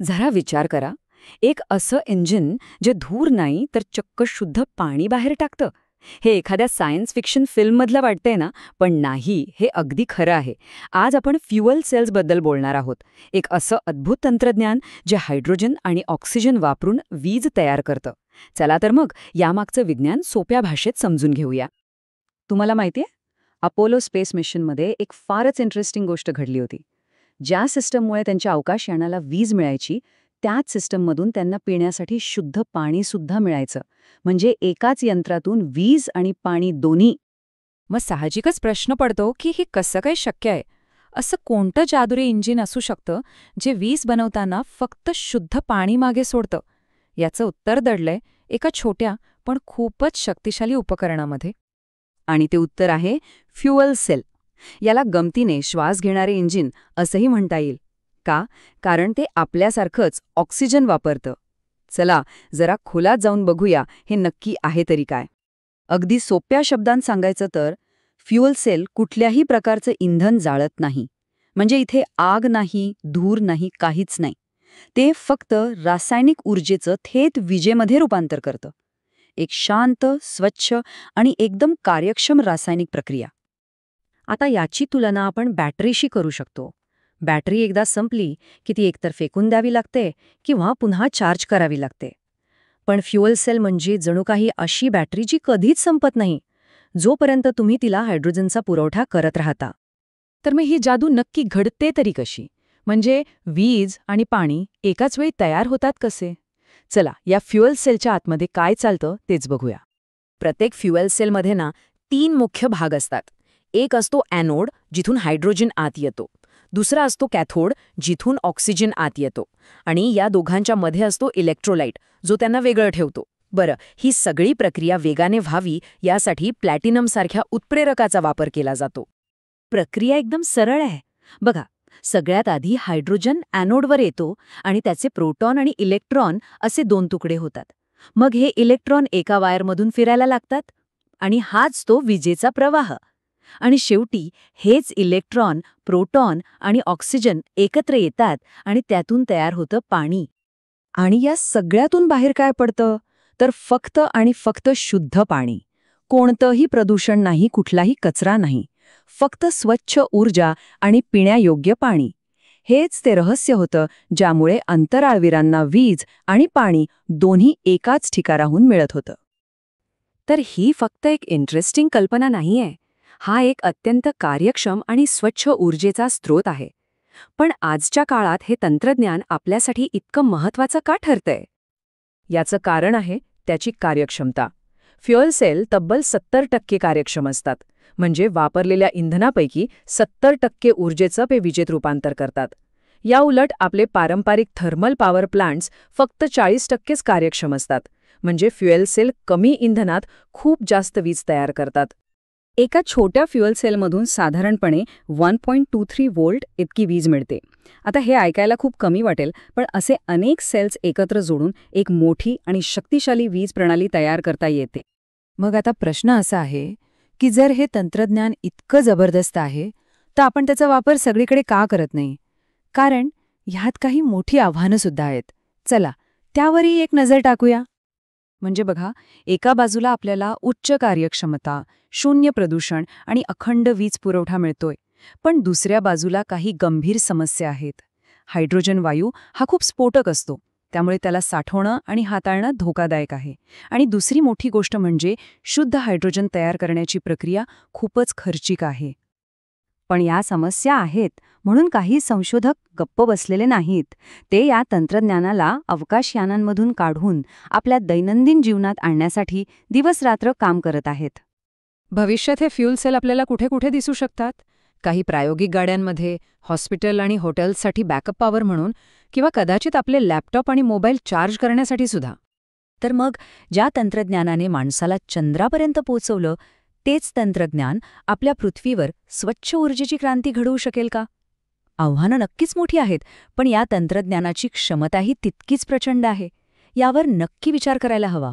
जरा विचार करा, एक असं इंजिन जे धूर नाही तर चक्क शुद्ध पाणी बाहेर टाकतं. हे एखाद्या सायन्स फिक्शन फिल्ममधलं वाटतंय ना, पण नाही, हे अगदी खरं आहे. आज आपण फ्युअल सेल्सबद्दल बोलणार आहोत. एक असं अद्भुत तंत्रज्ञान जे हायड्रोजन आणि ऑक्सिजन वापरून वीज तयार करतं. चला तर मग यामागचं विज्ञान सोप्या भाषेत समजून घेऊया. तुम्हाला माहितीये, अपोलो स्पेस मिशनमध्ये एक फारच इंटरेस्टिंग गोष्ट घडली होती. ज्या सिस्टममुळे त्यांच्या अवकाशयानाला वीज मिळायची, त्याच सिस्टममधून त्यांना पिण्यासाठी शुद्ध पाणीसुद्धा मिळायचं. म्हणजे एकाच यंत्रातून वीज आणि पाणी दोन्ही. मग साहजिकच प्रश्न पडतो की हे कसं काय शक्य आहे. असं कोणतं जादुई इंजिन असू शकतं जे वीज बनवताना फक्त शुद्ध पाणी मागे सोडतं. याचं उत्तर दडलंय एका छोट्या पण खूपच शक्तिशाली उपकरणामध्ये. आणि ते उत्तर आहे फ्युअल सेल. याला गमतीने श्वास घेणारे इंजिन असंही म्हणता येईल. का? कारण ते आपल्यासारखंच ऑक्सिजन वापरतं. चला जरा खोलात जाऊन बघूया हे नक्की आहे तरी काय. अगदी सोप्या शब्दांत सांगायचं तर फ्युअल सेल कुठल्याही प्रकारचं इंधन जाळत नाही. म्हणजे इथे आग नाही, धूर नाही, काहीच नाही. ते फक्त रासायनिक ऊर्जेचं थेट विजेमध्ये रूपांतर करतं. एक शांत, स्वच्छ आणि एकदम कार्यक्षम रासायनिक प्रक्रिया. आता याची तुलना आपण बॅटरीशी करू शकतो. बॅटरी एकदा संपली की ती एकतर फेकून द्यावी लागते किंवा पुन्हा चार्ज करावी लागते. पण फ्युअल सेल म्हणजे जणू काही अशी बॅटरी जी कधीच संपत नाही, जोपर्यंत तुम्ही तिला हायड्रोजनचा पुरवठा करत राहता. तर मग ही जादू नक्की घडते तरी कशी? म्हणजे वीज आणि पाणी एकाच वेळी तयार होतात कसे? चला या फ्युअल सेलच्या आतमध्ये काय चालतं तेच बघूया. प्रत्येक फ्युएल सेलमध्ये ना 3 मुख्य भाग असतात. एक असतो ॲनोड, जिथून हायड्रोजन आत येतो. दुसरा असतो कॅथोड, जिथून ऑक्सिजन आत येतो. आणि या दोघांच्या मध्ये असतो इलेक्ट्रोलाइट, जो त्यांना वेगळं ठेवतो. बरं, ही सगळी प्रक्रिया वेगाने व्हावी यासाठी प्लॅटिनमसारख्या उत्प्रेरकाचा वापर केला जातो. प्रक्रिया एकदम सरळ आहे. बघा, सगळ्यात आधी हायड्रोजन ॲनोडवर येतो आणि त्याचे प्रोटॉन आणि इलेक्ट्रॉन असे 2 तुकडे होतात. मग हे इलेक्ट्रॉन एका वायरमधून फिरायला लागतात आणि हाच तो विजेचा प्रवाह. आणि शेवटी हेच इलेक्ट्रॉन, प्रोटॉन आणि ऑक्सिजन एकत्र येतात आणि त्यातून तयार होतं पाणी. आणि या सगळ्यातून बाहेर काय पडतं? तर फक्त आणि फक्त शुद्ध पाणी. कोणतंही प्रदूषण नाही, कुठलाही कचरा नाही. फक्त स्वच्छ ऊर्जा आणि पिण्यायोग्य पाणी. हेच ते रहस्य होतं ज्यामुळे अंतराळवीरांना वीज आणि पाणी दोन्ही एकाच ठिकाणाहून मिळत होतं. तर ही फक्त एक इंटरेस्टिंग कल्पना नाहीये. हा एक अत्यंत कार्यक्षम आणि स्वच्छ ऊर्जेचा स्रोत आहे. पण आजच्या काळात हे तंत्रज्ञान आपल्यासाठी इतकं महत्त्वाचं का ठरतंय? याचं कारण आहे त्याची कार्यक्षमता. फ्युअल सेल तब्बल 70% कार्यक्षम असतात. म्हणजे वापरलेल्या इंधनापैकी 70% ऊर्जेचं ते विजेत रूपांतर करतात. या उलट आपले पारंपरिक थर्मल पॉवर प्लांट्स फक्त 40%च कार्यक्षम असतात. म्हणजे फ्युएल सेल कमी इंधनात खूप जास्त वीज तयार करतात. एका छोट्या फ्युएल सेलमधून साधारणपणे 1.23 व्होल्ट इतकी वीज मिळते. आता हे ऐकायला खूप कमी वाटेल, पण असे अनेक सेल्स एकत्र जोडून एक मोठी आणि शक्तिशाली वीज प्रणाली तयार करता येते. मग आता प्रश्न असा आहे की जर हे तंत्रज्ञान इतकं जबरदस्त आहे, तर आपण त्याचा वापर सगळीकडे का करत नाही? कारण ह्यात काही मोठी आव्हानं सुद्धा आहेत. चला त्यावरही एक नजर टाकूया. म्हणजे बघा, एका बाजूला आपल्याला उच्च कार्यक्षमता, शून्य प्रदूषण आणि अखंड वीज पुरवठा मिळतोय. पण दुसऱ्या बाजूला काही गंभीर समस्या आहेत. हायड्रोजन वायू हा खूप स्फोटक असतो, त्यामुळे त्याला साठवणं आणि हाताळणं धोकादायक आहे. आणि दुसरी मोठी गोष्ट म्हणजे शुद्ध हायड्रोजन तयार करण्याची प्रक्रिया खूपच खर्चिक आहे. पण या समस्या आहेत म्हणून काही संशोधक गप्प बसलेले नाहीत. ते या तंत्रज्ञानाला अवकाशयानांमधून काढून आपल्या दैनंदिन जीवनात आणण्यासाठी दिवसरात्र काम करत आहेत. भविष्यात हे फ्युअल सेल आपल्याला कुठे कुठे दिसू शकतात? काही प्रायोगिक गाड्यांमध्ये, हॉस्पिटल आणि हॉटेल्ससाठी बॅकअप पॉवर म्हणून, किंवा कदाचित आपले लॅपटॉप आणि मोबाईल चार्ज करण्यासाठी सुद्धा. तर मग ज्या तंत्रज्ञानाने माणसाला चंद्रापर्यंत पोहोचवलं, तेच तंत्रज्ञान आपल्या पृथ्वीवर स्वच्छ ऊर्जेची क्रांती घडवू शकेल का? आव्हानं नक्कीच मोठी आहेत, पण या तंत्रज्ञानाची क्षमताही तितकीच प्रचंड आहे. यावर नक्की विचार करायला हवा.